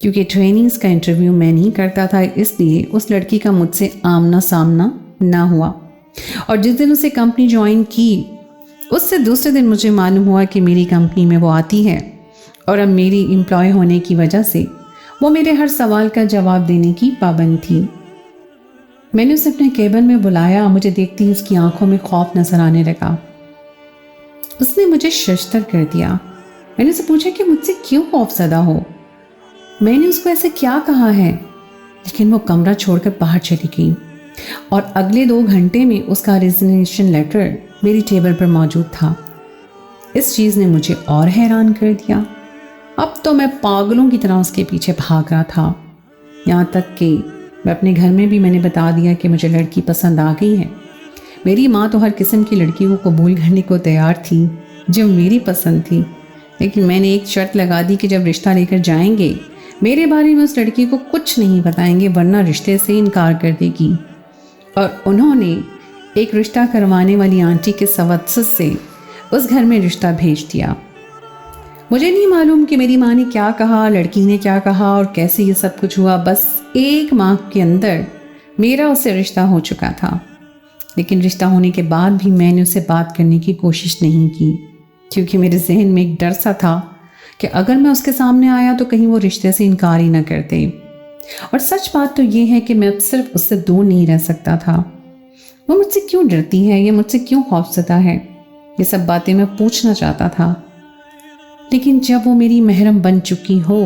کیونکہ ٹریننگز کا انٹرویو میں نہیں کرتا تھا، اس لیے اس لڑکی کا مجھ سے آمنا سامنا نہ ہوا، اور جس دن اسے کمپنی جوائن کی اس سے دوسرے دن مجھے معلوم ہوا کہ میری کمپنی میں وہ آتی ہے، اور اب میری امپلائی ہونے کی وجہ سے وہ میرے ہر سوال کا جواب دینے کی پابند تھی۔ میں نے اسے اپنے کیبن میں بلایا، مجھے دیکھتی ہی اس کی آنکھوں میں خوف نظر آنے لگا۔ اس نے مجھے ششدر کر دیا۔ میں نے اسے پوچھا کہ مجھ سے کیوں خوف زدہ ہو، میں نے اس کو ایسے کیا کہا ہے، لیکن وہ کمرہ چھوڑ کر باہر چلی گئی، اور اگلے 2 گھنٹے میں اس کا ریزگنیشن لیٹر میری ٹیبل پر موجود تھا۔ اس چیز نے مجھے اور حیران کر دیا۔ اب تو میں پاگلوں کی طرح اس کے پیچھے بھاگ رہا تھا، یہاں تک کہ میں اپنے گھر میں بھی میں نے بتا دیا کہ مجھے لڑکی پسند آ گئی ہے۔ میری ماں تو ہر قسم کی لڑکی کو قبول کرنے کو تیار تھی جو میری پسند تھی، لیکن میں نے ایک شرط لگا دی کہ جب رشتہ لے کر جائیں گے میرے بارے میں اس لڑکی کو کچھ نہیں بتائیں گے، ورنہ رشتے سے انکار کر دے گی۔ اور انہوں نے ایک رشتہ کروانے والی آنٹی کے توسط سے اس گھر میں رشتہ بھیج دیا۔ مجھے نہیں معلوم کہ میری ماں نے کیا کہا، لڑکی نے کیا کہا اور کیسے یہ سب کچھ ہوا، بس 1 ماہ کے اندر میرا اس سے رشتہ ہو چکا تھا۔ لیکن رشتہ ہونے کے بعد بھی میں نے اسے بات کرنے کی کوشش نہیں کی، کیونکہ میرے ذہن میں ایک ڈر سا تھا کہ اگر میں اس کے سامنے آیا تو کہیں وہ رشتے سے انکار ہی نہ کر دے۔ اور سچ بات تو یہ ہے کہ میں اب صرف اس سے دور نہیں رہ سکتا تھا۔ وہ مجھ سے کیوں ڈرتی ہے، یہ مجھ سے کیوں خوفزدہ ہے، یہ سب باتیں میں پوچھنا چاہتا تھا۔ لیکن جب وہ میری محرم بن چکی ہو،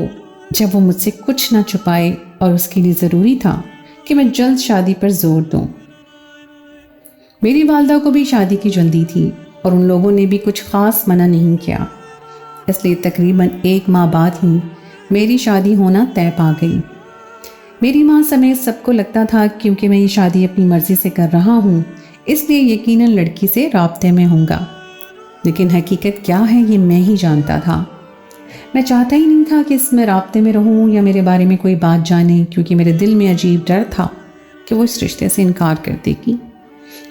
جب وہ مجھ سے کچھ نہ چھپائے، اور اس کے لیے ضروری تھا کہ میں جلد شادی پر زور دوں۔ میری والدہ کو بھی شادی کی جلدی تھی، اور ان لوگوں نے بھی کچھ خاص منع نہیں کیا، اس لیے تقریباً 1 ماہ بعد ہی میری شادی ہونا طے پا گئی۔ میری ماں سمیت سب کو لگتا تھا کیونکہ میں یہ شادی اپنی مرضی سے کر رہا ہوں، اس لیے یقیناً لڑکی سے رابطے میں ہوں گا، لیکن حقیقت کیا ہے یہ میں ہی جانتا تھا۔ میں چاہتا ہی نہیں تھا کہ اس میں رابطے میں رہوں یا میرے بارے میں کوئی بات جانے، کیونکہ میرے دل میں عجیب ڈر تھا کہ وہ اس رشتے سے انکار کر دے گی۔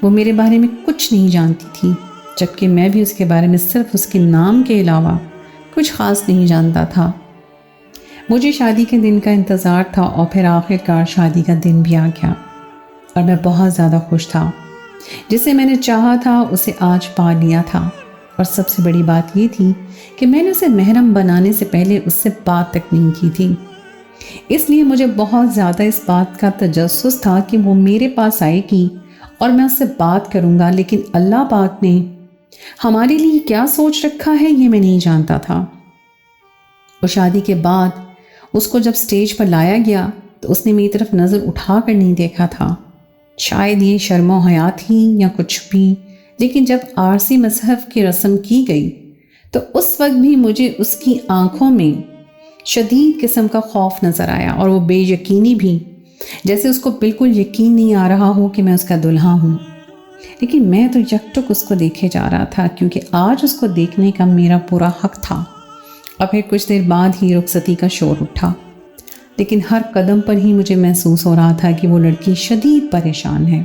وہ میرے بارے میں کچھ نہیں جانتی تھی، جبکہ میں بھی اس کے بارے میں صرف اس کے نام کے علاوہ کچھ خاص نہیں جانتا تھا۔ مجھے شادی کے دن کا انتظار تھا، اور پھر آخر کار شادی کا دن بھی آ گیا، اور میں بہت زیادہ خوش تھا۔ جسے میں نے چاہا تھا اسے آج پا لیا تھا، اور سب سے بڑی بات یہ تھی کہ میں نے اسے محرم بنانے سے پہلے اس سے بات تک نہیں کی تھی۔ اس لیے مجھے بہت زیادہ اس بات کا تجسس تھا کہ وہ میرے پاس آئے گی اور میں اس سے بات کروں گا، لیکن اللہ پاک نے ہمارے لیے کیا سوچ رکھا ہے یہ میں نہیں جانتا تھا۔ اور شادی کے بعد اس کو جب سٹیج پر لایا گیا تو اس نے میری طرف نظر اٹھا کر نہیں دیکھا تھا، شاید یہ شرم و حیا تھی یا کچھ بھی، لیکن جب عارضی مذہب کی رسم کی گئی تو اس وقت بھی مجھے اس کی آنکھوں میں شدید قسم کا خوف نظر آیا، اور وہ بے یقینی بھی، جیسے اس کو بالکل یقین نہیں آ رہا ہو کہ میں اس کا دلہا ہوں۔ لیکن میں تو یکٹک اس کو دیکھے جا رہا تھا، کیونکہ آج اس کو دیکھنے کا میرا پورا حق تھا۔ اور پھر کچھ دیر بعد ہی رخصتی کا شور اٹھا، لیکن ہر قدم پر ہی مجھے محسوس ہو رہا تھا کہ وہ لڑکی شدید پریشان ہے،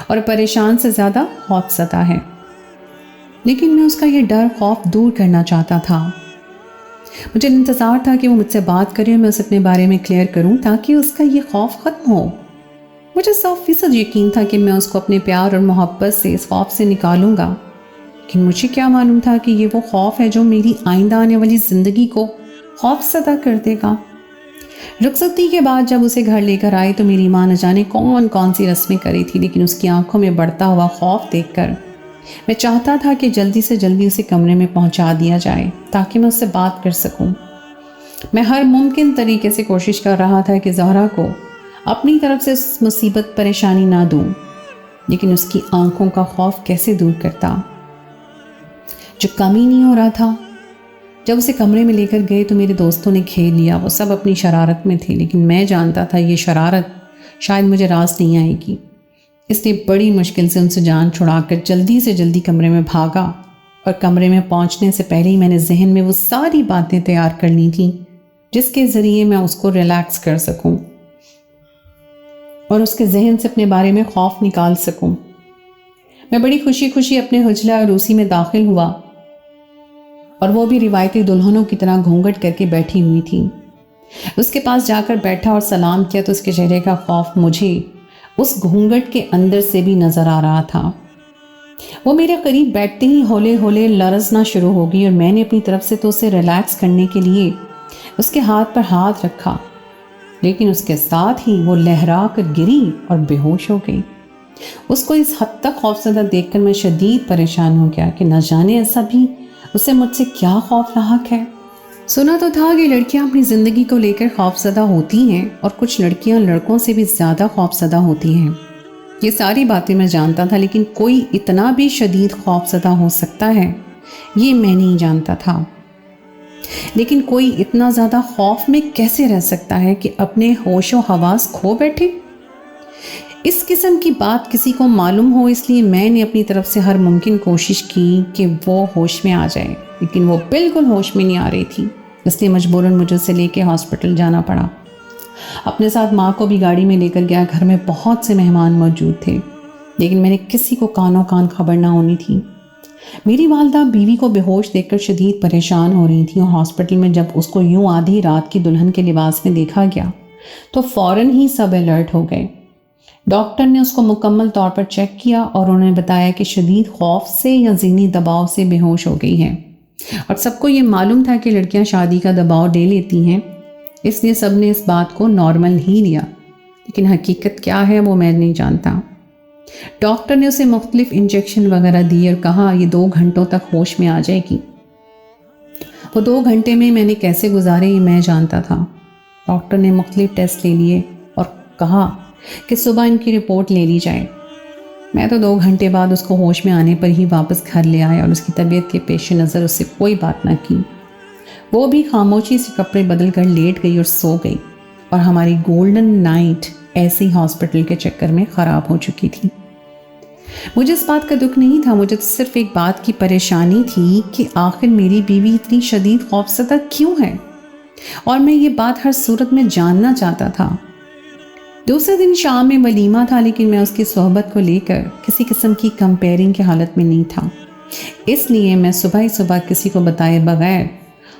اور پریشان سے زیادہ خوفزدہ ہے۔ لیکن میں اس کا یہ ڈر خوف دور کرنا چاہتا تھا۔ مجھے انتظار تھا کہ وہ مجھ سے بات کرے اور میں اسے اپنے بارے میں کلیئر کروں تاکہ اس کا یہ خوف ختم ہو۔ مجھے 100% یقین تھا کہ میں اس کو اپنے پیار اور محبت سے اس خوف سے نکالوں گا، لیکن مجھے کیا معلوم تھا کہ یہ وہ خوف ہے جو میری آئندہ آنے والی زندگی کو خوف زدہ کر دے گا۔ رخصتی کے بعد جب اسے گھر لے کر آئی تو میری ماں نہ جانے کون سی رسمیں کری تھی، لیکن اس کی آنکھوں میں بڑھتا ہوا خوف دیکھ کر میں چاہتا تھا کہ جلدی سے جلدی اسے کمرے میں پہنچا دیا جائے تاکہ میں اس سے بات کر سکوں۔ میں ہر ممکن طریقے سے کوشش کر رہا تھا کہ زہرا کو اپنی طرف سے اس مصیبت پریشانی نہ دوں، لیکن اس کی آنکھوں کا خوف کیسے دور کرتا جو کم ہی نہیں ہو رہا تھا۔ جب اسے کمرے میں لے کر گئے تو میرے دوستوں نے گھیر لیا، وہ سب اپنی شرارت میں تھے، لیکن میں جانتا تھا یہ شرارت شاید مجھے راس نہیں آئے گی، اس لیے بڑی مشکل سے ان سے جان چھڑا کر جلدی سے جلدی کمرے میں بھاگا، اور کمرے میں پہنچنے سے پہلے ہی میں نے ذہن میں وہ ساری باتیں تیار کر لی تھیں جس کے ذریعے میں اس کو ریلیکس کر سکوں اور اس کے ذہن سے اپنے بارے میں خوف نکال سکوں۔ میں بڑی خوشی خوشی اپنے حجلہ عروسی میں داخل ہوا، اور وہ بھی روایتی دلہنوں کی طرح گھونگھٹ کر کے بیٹھی ہوئی تھی۔ اس کے پاس جا کر بیٹھا اور سلام کیا تو اس کے چہرے کا خوف مجھے اس گھونگھٹ کے اندر سے بھی نظر آ رہا تھا۔ وہ میرے قریب بیٹھتے ہی ہولے ہولے لرزنا شروع ہو گئی اور میں نے اپنی طرف سے تو اسے ریلیکس کرنے کے لیے اس کے ہاتھ پر ہاتھ رکھا، لیکن اس کے ساتھ ہی وہ لہرا کر گری اور بے ہوش ہو گئی۔ اس کو اس حد تک خوفزدہ دیکھ کر میں شدید پریشان ہو گیا کہ نہ جانے ایسا بھی اسے مجھ سے کیا خوف لاحق ہے۔ سنا تو تھا کہ لڑکیاں اپنی زندگی کو لے کر خوفزدہ ہوتی ہیں اور کچھ لڑکیاں لڑکوں سے بھی زیادہ خوفزدہ ہوتی ہیں۔ یہ ساری باتیں میں جانتا تھا، لیکن کوئی اتنا بھی شدید خوفزدہ ہو سکتا ہے یہ میں نہیں جانتا تھا۔ لیکن کوئی اتنا زیادہ خوف میں کیسے رہ سکتا ہے کہ اپنے ہوش و حواس کھو بیٹھے؟ اس قسم کی بات کسی کو معلوم ہو، اس لیے میں نے اپنی طرف سے ہر ممکن کوشش کی کہ وہ ہوش میں آ جائے، لیکن وہ بالکل ہوش میں نہیں آ رہی تھی۔ اس لیے مجبوراً مجھے اسے لے کے ہاسپٹل جانا پڑا۔ اپنے ساتھ ماں کو بھی گاڑی میں لے کر گیا۔ گھر میں بہت سے مہمان موجود تھے، لیکن میں نے کسی کو کانوں کان خبر نہ ہونی تھی۔ میری والدہ بیوی کو بے ہوش دیکھ کر شدید پریشان ہو رہی تھی اور ہاسپٹل میں جب اس کو یوں آدھی رات کی دلہن کے لباس میں دیکھا گیا تو فوراً ہی سب الرٹ ہو گئے۔ ڈاکٹر نے اس کو مکمل طور پر چیک کیا اور انہوں نے بتایا کہ شدید خوف سے یا ذہنی دباؤ سے بے ہوش ہو گئی ہے، اور سب کو یہ معلوم تھا کہ لڑکیاں شادی کا دباؤ لے لیتی ہیں، اس لیے سب نے اس بات کو نارمل ہی لیا، لیکن حقیقت کیا ہے وہ میں نہیں جانتا۔ ڈاکٹر نے اسے مختلف انجیکشن وغیرہ دی اور کہا یہ 2 گھنٹوں تک ہوش میں آ جائے گی۔ وہ 2 گھنٹے میں نے کیسے گزارے یہ میں جانتا تھا۔ ڈاکٹر نے مختلف ٹیسٹ لے لیے اور کہا کہ صبح ان کی رپورٹ لے لی جائے۔ میں تو 2 گھنٹے بعد اس کو ہوش میں آنے پر ہی واپس گھر لے آیا اور اس کی طبیعت کے پیش نظر اس سے کوئی بات نہ کی۔ وہ بھی خاموشی سے کپڑے بدل کر لیٹ گئی اور سو گئی، اور ہماری گولڈن نائٹ ایسی ہاسپٹل کے چکر میں خراب ہو چکی تھی۔ مجھے اس بات کا دکھ نہیں تھا، مجھے تو صرف ایک بات کی پریشانی تھی کہ آخر میری بیوی اتنی شدید خوفزدہ کیوں ہے، اور میں یہ بات ہر صورت میں جاننا چاہتا تھا۔ دوسرے دن شام میں ولیمہ تھا، لیکن میں اس کی صحبت کو لے کر کسی قسم کی کمپیئرنگ کی حالت میں نہیں تھا، اس لیے میں صبح کسی کو بتائے بغیر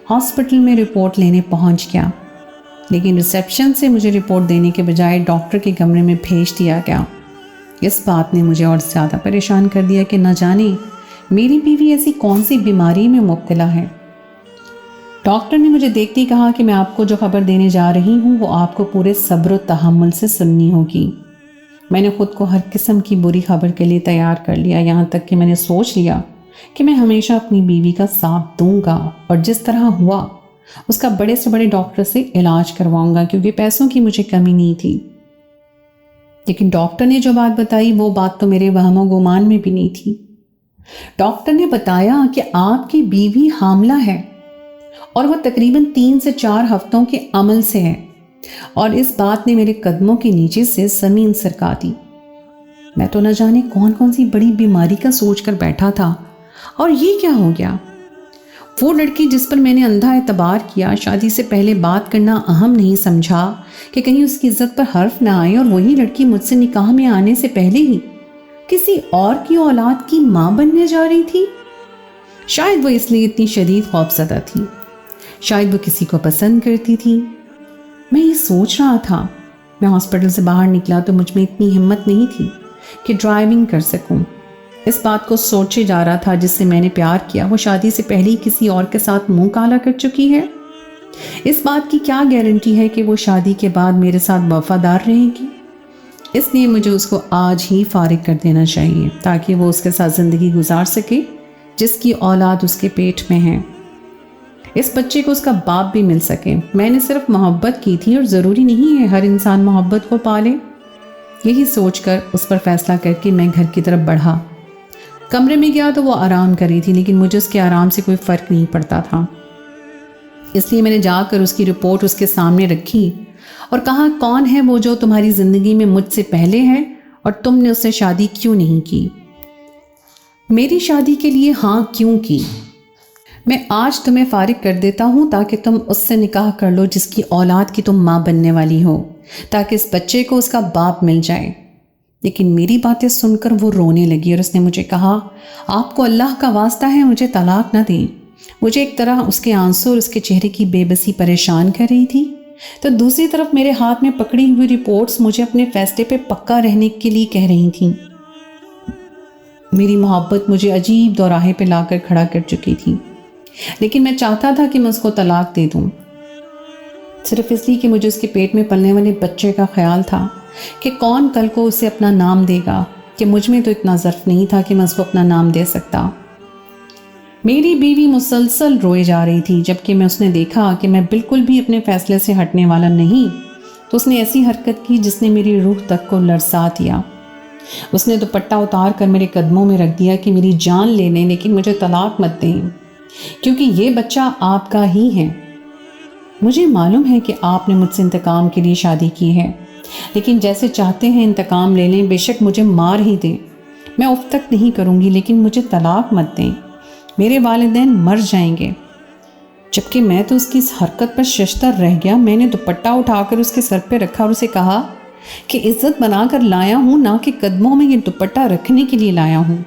ہاسپٹل میں رپورٹ لینے پہنچ گیا۔ لیکن ریسیپشن سے مجھے رپورٹ دینے کے بجائے ڈاکٹر کے کمرے میں بھیج دیا گیا۔ اس بات نے مجھے اور زیادہ پریشان کر دیا کہ نہ جانے میری بیوی ایسی کون سی بیماری میں مبتلا ہے۔ ڈاکٹر نے مجھے دیکھتے ہی کہا کہ میں آپ کو جو خبر دینے جا رہی ہوں وہ آپ کو پورے صبر و تحمل سے سننی ہوگی۔ میں نے خود کو ہر قسم کی بری خبر کے لیے تیار کر لیا، یہاں تک کہ میں نے سوچ لیا کہ میں ہمیشہ اپنی بیوی کا ساتھ دوں گا اور جس طرح ہوا اس کا بڑے سے بڑے ڈاکٹر سے علاج کرواؤں گا، کیونکہ پیسوں کی مجھے کمی نہیں تھی۔ لیکن ڈاکٹر نے جو بات بتائی وہ بات تو میرے وہم و گمان میں بھی نہیں تھی۔ ڈاکٹر نے بتایا کہ آپ کی بیوی حاملہ ہے اور وہ تقریباً 3 سے 4 ہفتوں کے عمل سے ہے، اور اس بات نے میرے قدموں کے نیچے سے زمین سرکا دی۔ میں تو نہ جانے کون سی بڑی بیماری کا سوچ کر بیٹھا تھا، اور یہ کیا ہو گیا؟ وہ لڑکی جس پر میں نے اندھا اعتبار کیا، شادی سے پہلے بات کرنا اہم نہیں سمجھا کہ کہیں اس کی عزت پر حرف نہ آئے، اور وہی لڑکی مجھ سے نکاح میں آنے سے پہلے ہی کسی اور کی اولاد کی ماں بننے جا رہی تھی۔ شاید وہ اس لیے اتنی شدید خوفزدہ تھی، شاید وہ کسی کو پسند کرتی تھی۔ میں یہ سوچ رہا تھا۔ میں ہاسپٹل سے باہر نکلا تو مجھ میں اتنی ہمت نہیں تھی کہ ڈرائیونگ کر سکوں۔ اس بات کو سوچے جا رہا تھا جس سے میں نے پیار کیا وہ شادی سے پہلے ہی کسی اور کے ساتھ منہ کالا کر چکی ہے۔ اس بات کی کیا گارنٹی ہے کہ وہ شادی کے بعد میرے ساتھ وفادار رہے گی؟ اس لیے مجھے اس کو آج ہی فارغ کر دینا چاہیے تاکہ وہ اس کے ساتھ زندگی گزار سکے جس کی اولاد اس کے پیٹ میں ہے۔ اس بچے کو اس کا باپ بھی مل سکے۔ میں نے صرف محبت کی تھی، اور ضروری نہیں ہے ہر انسان محبت کو پالے۔ یہی سوچ کر اس پر فیصلہ کر کے میں گھر کی طرف بڑھا۔ کمرے میں گیا تو وہ آرام کر رہی تھی، لیکن مجھے اس کے آرام سے کوئی فرق نہیں پڑتا تھا، اس لیے میں نے جا کر اس کی رپورٹ اس کے سامنے رکھی اور کہا کون ہے وہ جو تمہاری زندگی میں مجھ سے پہلے ہے اور تم نے اس سے شادی کیوں نہیں کی؟ میری شادی کے لیے ہاں کیوں کی؟ میں آج تمہیں فارغ کر دیتا ہوں تاکہ تم اس سے نکاح کر لو جس کی اولاد کی تم ماں بننے والی ہو، تاکہ اس بچے کو اس کا باپ مل جائے۔ لیکن میری باتیں سن کر وہ رونے لگی اور اس نے مجھے کہا آپ کو اللہ کا واسطہ ہے مجھے طلاق نہ دیں۔ مجھے ایک طرح اس کے آنسو اور اس کے چہرے کی بے بسی پریشان کر رہی تھی۔ تو دوسری طرف میرے ہاتھ میں پکڑی ہوئی رپورٹس مجھے اپنے فیصلے پہ پکا رہنے کے لیے کہہ رہی تھیں۔ میری محبت مجھے عجیب دوراہے پہ لا کر کھڑا کر چکی تھی، لیکن میں چاہتا تھا کہ میں اس کو طلاق دے دوں، صرف اس لیے کہ مجھے اس کے پیٹ میں پلنے والے بچے کا خیال تھا کہ کون کل کو اسے اپنا نام دے گا، کہ مجھ میں تو اتنا ظرف نہیں تھا کہ میں اس کو اپنا نام دے سکتا۔ میری بیوی مسلسل روئے جا رہی تھی، جبکہ اس نے دیکھا کہ میں بالکل بھی اپنے فیصلے سے ہٹنے والا نہیں، تو اس نے ایسی حرکت کی جس نے میری روح تک کو لرزا دیا۔ اس نے دوپٹہ اتار کر میرے قدموں میں رکھ دیا کہ میری جان لے لیں لیکن مجھے طلاق مت دیں، کیونکہ یہ بچہ آپ کا ہی ہے۔ مجھے معلوم ہے کہ آپ نے مجھ سے انتقام کے لیے شادی کی ہے، لیکن جیسے چاہتے ہیں انتقام لے لیں، بے شک مجھے مار ہی دیں، میں اف تک نہیں کروں گی، لیکن مجھے طلاق مت دیں، میرے والدین مر جائیں گے۔ جبکہ میں تو اس کی اس حرکت پر ششدر رہ گیا۔ میں نے دوپٹہ اٹھا کر اس کے سر پہ رکھا اور اسے کہا کہ عزت بنا کر لایا ہوں، نہ کہ قدموں میں یہ دوپٹہ رکھنے کے لیے لایا ہوں۔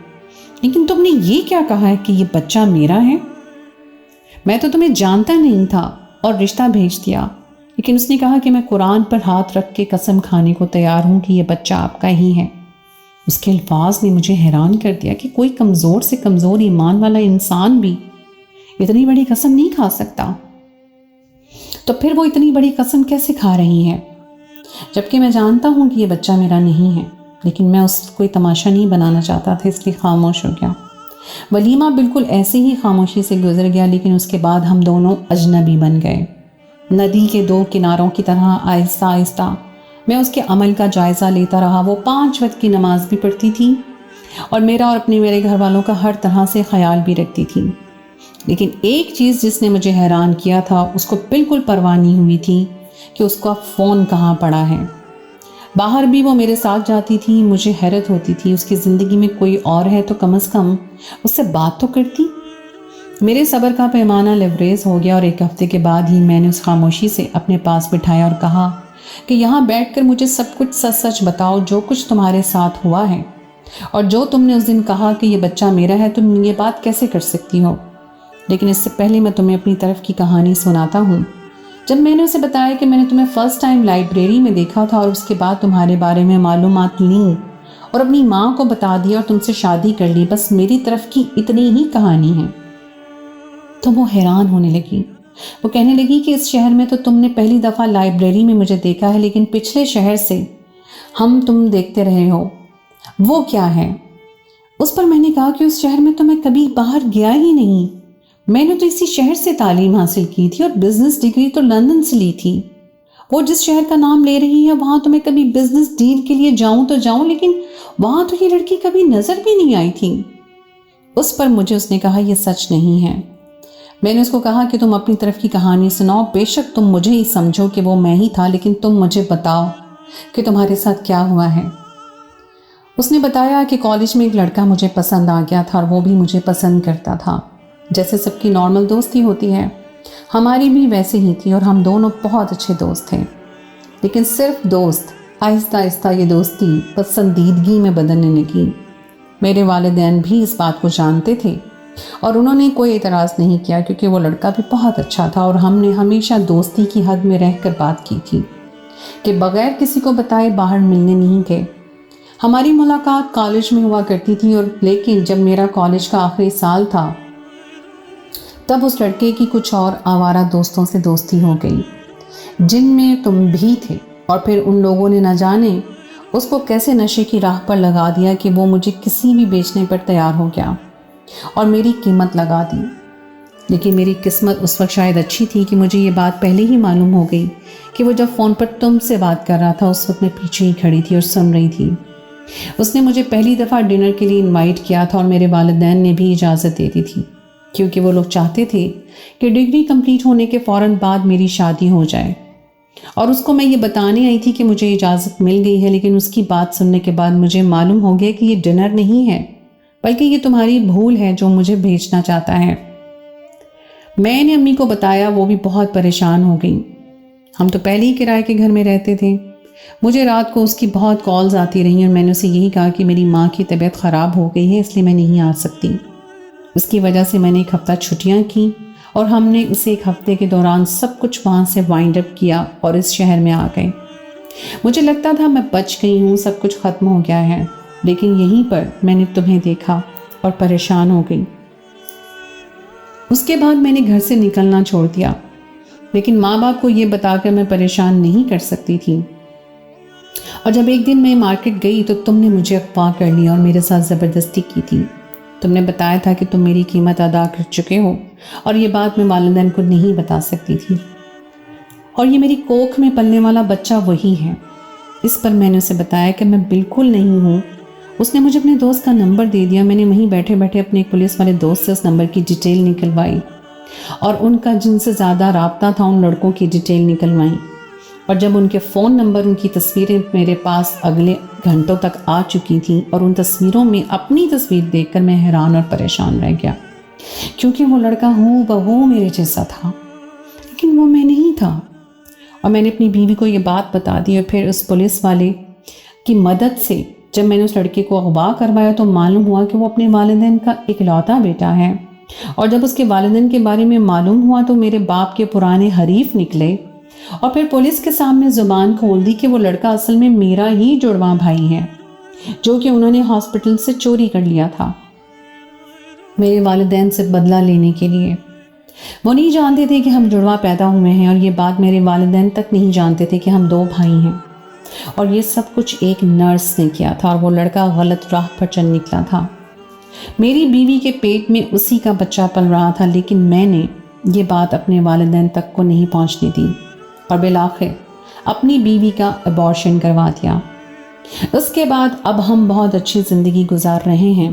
لیکن تم نے یہ کیا کہا ہے کہ یہ بچہ میرا ہے؟ میں تو تمہیں جانتا نہیں تھا اور رشتہ بھیج دیا، لیکن اس نے کہا کہ میں قرآن پر ہاتھ رکھ کے قسم کھانے کو تیار ہوں کہ یہ بچہ آپ کا ہی ہے۔ اس کے الفاظ نے مجھے حیران کر دیا کہ کوئی کمزور سے کمزور ایمان والا انسان بھی اتنی بڑی قسم نہیں کھا سکتا، تو پھر وہ اتنی بڑی قسم کیسے کھا رہی ہے؟ جبکہ میں جانتا ہوں کہ یہ بچہ میرا نہیں ہے، لیکن میں اس کوئی تماشا نہیں بنانا چاہتا تھا، اس لیے خاموش ہو گیا۔ ولیمہ بالکل ایسے ہی خاموشی سے گزر گیا، لیکن اس کے بعد ہم دونوں اجنبی بن گئے، ندی کے دو کناروں کی طرح آہستہ آہستہ۔ میں اس کے عمل کا جائزہ لیتا رہا۔ وہ 5 وقت کی نماز بھی پڑھتی تھی اور میرا اور میرے گھر والوں کا ہر طرح سے خیال بھی رکھتی تھی، لیکن ایک چیز جس نے مجھے حیران کیا تھا، اس کو بالکل پرواہ نہیں ہوئی تھی کہ اس کا فون کہاں پڑا ہے۔ باہر بھی وہ میرے ساتھ جاتی تھی۔ مجھے حیرت ہوتی تھی اس کی زندگی میں کوئی اور ہے تو کم از کم اس سے بات تو کرتی۔ میرے صبر کا پیمانہ لیوریز ہو گیا اور 1 ہفتے کے بعد ہی میں نے اس خاموشی سے اپنے پاس بٹھایا اور کہا کہ یہاں بیٹھ کر مجھے سب کچھ سچ سچ بتاؤ، جو کچھ تمہارے ساتھ ہوا ہے، اور جو تم نے اس دن کہا کہ یہ بچہ میرا ہے، تم یہ بات کیسے کر سکتی ہو؟ لیکن اس سے پہلے میں تمہیں اپنی طرف کی کہانی سناتا ہوں۔ جب میں نے اسے بتایا کہ میں نے تمہیں فرسٹ ٹائم لائبریری میں دیکھا تھا اور اس کے بعد تمہارے بارے میں معلومات لیں اور اپنی ماں کو بتا دیا اور تم سے شادی کر لی، بس میری طرف کی اتنی ہی کہانی ہے، تو وہ حیران ہونے لگی۔ وہ کہنے لگی کہ اس شہر میں تو تم نے پہلی دفعہ لائبریری میں مجھے دیکھا ہے، لیکن پچھلے شہر سے تم دیکھتے رہے ہو، وہ کیا ہے؟ اس پر میں نے کہا کہ اس شہر میں تو میں کبھی باہر گیا ہی نہیں، میں نے تو اسی شہر سے تعلیم حاصل کی تھی اور بزنس ڈگری تو لندن سے لی تھی۔ وہ جس شہر کا نام لے رہی ہے وہاں تو میں کبھی بزنس ڈیل کے لیے جاؤں تو جاؤں، لیکن وہاں تو یہ لڑکی کبھی نظر بھی نہیں آئی تھی۔ اس پر مجھے اس نے کہا یہ سچ نہیں ہے۔ میں نے اس کو کہا کہ تم اپنی طرف کی کہانی سناؤ، بے شک تم مجھے ہی سمجھو کہ وہ میں ہی تھا، لیکن تم مجھے بتاؤ کہ تمہارے ساتھ کیا ہوا ہے۔ اس نے بتایا کہ کالج میں ایک لڑکا مجھے پسند آ گیا تھا اور وہ بھی مجھے پسند کرتا تھا، جیسے سب کی نارمل دوستی ہوتی ہے، ہماری بھی ویسے ہی تھی اور ہم دونوں بہت اچھے دوست تھے، لیکن صرف دوست، آہستہ آہستہ یہ دوستی پسندیدگی میں بدلنے لگی۔ میرے والدین بھی اس بات کو جانتے تھے اور انہوں نے کوئی اعتراض نہیں کیا، کیونکہ وہ لڑکا بھی بہت اچھا تھا اور ہم نے ہمیشہ دوستی کی حد میں رہ کر بات کی تھی کہ بغیر کسی کو بتائے باہر ملنے نہیں گئے۔ ہماری ملاقات کالج میں ہوا کرتی تھی، اور لیکن جب میرا کالج کا آخری سال تھا تب اس لڑکے کی کچھ اور آوارہ دوستوں سے دوستی ہو گئی، جن میں تم بھی تھے، اور پھر ان لوگوں نے نہ جانے اس کو کیسے نشے کی راہ پر لگا دیا کہ وہ مجھے کسی بھی بیچنے پر تیار ہو گیا اور میری قیمت لگا دی۔ لیکن میری قسمت اس وقت شاید اچھی تھی کہ مجھے یہ بات پہلے ہی معلوم ہو گئی کہ وہ جب فون پر تم سے بات کر رہا تھا اس وقت میں پیچھے ہی کھڑی تھی اور سن رہی تھی۔ اس نے مجھے پہلی دفعہ ڈنر کے لیے انوائٹ کیا تھا اور میرے والدین نے بھی اجازت دے دی تھی، کیونکہ وہ لوگ چاہتے تھے کہ ڈگری کمپلیٹ ہونے کے فوراً بعد میری شادی ہو جائے، اور اس کو میں یہ بتانے آئی تھی کہ مجھے اجازت مل گئی ہے، لیکن اس کی بات سننے کے بعد مجھے معلوم ہو گیا کہ یہ ڈنر نہیں ہے، بلکہ یہ تمہاری بھول ہے جو مجھے بھیجنا چاہتا ہے۔ میں نے امی کو بتایا، وہ بھی بہت پریشان ہو گئی۔ ہم تو پہلے ہی کرائے کے گھر میں رہتے تھے۔ مجھے رات کو اس کی بہت کالز آتی رہی اور میں نے اسے یہی کہا کہ میری ماں کی طبیعت خراب ہو گئی ہے، اس لیے میں نہیں آ سکتی۔ اس کی وجہ سے میں نے 1 ہفتہ چھٹیاں کی اور ہم نے اسے ایک ہفتے کے دوران سب کچھ وہاں سے وائنڈ اپ کیا اور اس شہر میں آ گئے۔ مجھے لگتا تھا میں بچ گئی ہوں، سب کچھ ختم ہو گیا ہے، لیکن یہیں پر میں نے تمہیں دیکھا اور پریشان ہو گئی۔ اس کے بعد میں نے گھر سے نکلنا چھوڑ دیا، لیکن ماں باپ کو یہ بتا کر میں پریشان نہیں کر سکتی تھی۔ اور جب ایک دن میں مارکیٹ گئی تو تم نے مجھے اغوا کر لیا اور میرے ساتھ زبردستی کی تھی۔ تم نے بتایا تھا کہ تم میری قیمت ادا کر چکے ہو، اور یہ بات میں والدین کو نہیں بتا سکتی تھی۔ اور یہ میری کوکھ میں پلنے والا بچہ وہی ہے۔ اس پر میں نے اسے بتایا کہ میں بالکل نہیں ہوں۔ اس نے مجھے اپنے دوست کا نمبر دے دیا۔ میں نے وہیں بیٹھے بیٹھے اپنے ایک پولیس والے دوست سے اس نمبر کی ڈیٹیل نکلوائی اور ان کا جن سے زیادہ رابطہ تھا ان لڑکوں کی ڈیٹیل نکلوائی۔ اور جب ان کے فون نمبر، ان کی تصویریں میرے پاس اگلے گھنٹوں تک آ چکی تھیں، اور ان تصویروں میں اپنی تصویر دیکھ کر میں حیران اور پریشان رہ گیا، کیونکہ وہ لڑکا ہوں بہو میرے جیسا تھا، لیکن وہ میں نہیں تھا۔ اور میں نے اپنی بیوی کو یہ بات بتا دی، اور پھر اس پولیس والے کی مدد سے جب میں نے اس لڑکے کو اغوا کروایا تو معلوم ہوا کہ وہ اپنے والدین کا اکلوتا بیٹا ہے۔ اور جب اس کے والدین کے بارے میں معلوم ہوا تو میرے باپ کے پرانے حریف نکلے، اور پھر پولیس کے سامنے زبان کھول دی کہ وہ لڑکا اصل میں میرا ہی جڑواں بھائی ہے، جو کہ انہوں نے ہاسپٹل سے چوری کر لیا تھا میرے والدین سے بدلہ لینے کے لیے۔ وہ نہیں جانتے تھے کہ ہم جڑواں پیدا ہوئے ہیں، اور یہ بات میرے والدین تک نہیں جانتے تھے کہ ہم 2 بھائی ہیں۔ اور یہ سب کچھ ایک نرس نے کیا تھا، اور وہ لڑکا غلط راہ پر چل نکلا تھا۔ میری بیوی کے پیٹ میں اسی کا بچہ پل رہا تھا، لیکن میں نے یہ بات اپنے والدین تک کو نہیں پہنچنے دی، اور بالآخر اپنی بیوی کا ابارشن کروا دیا۔ اس کے بعد اب ہم بہت اچھی زندگی گزار رہے ہیں۔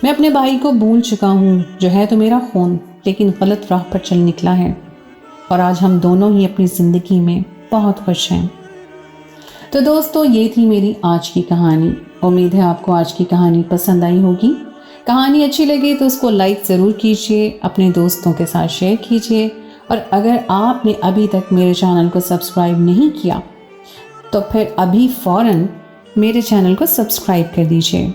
میں اپنے بھائی کو بھول چکا ہوں، جو ہے تو میرا خون، لیکن غلط راہ پر چل نکلا ہے، اور آج ہم دونوں ہی اپنی زندگی میں بہت خوش ہیں۔ تو دوستو، یہ تھی میری آج کی کہانی۔ امید ہے آپ کو آج کی کہانی پسند آئی ہوگی۔ کہانی اچھی لگے تو اس کو لائک ضرور کیجیے، اپنے دوستوں کے ساتھ شیئر کیجیے، اور اگر آپ نے ابھی تک میرے چینل کو سبسکرائب نہیں کیا تو پھر ابھی فوراً میرے چینل کو سبسکرائب کر دیجیے،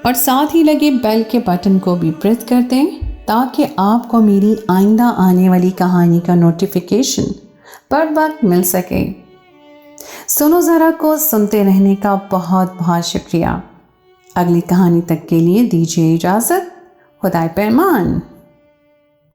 اور ساتھ ہی لگے بیل کے بٹن کو بھی پریس کر دیں تاکہ آپ کو میری آئندہ آنے والی کہانی کا نوٹیفیکیشن پر وقت مل سکے۔ سنو ذرا کو سنتے رہنے کا بہت بہت شکریہ۔ اگلی کہانی تک کے لیے دیجیے اجازت۔ خدائے پیمان۔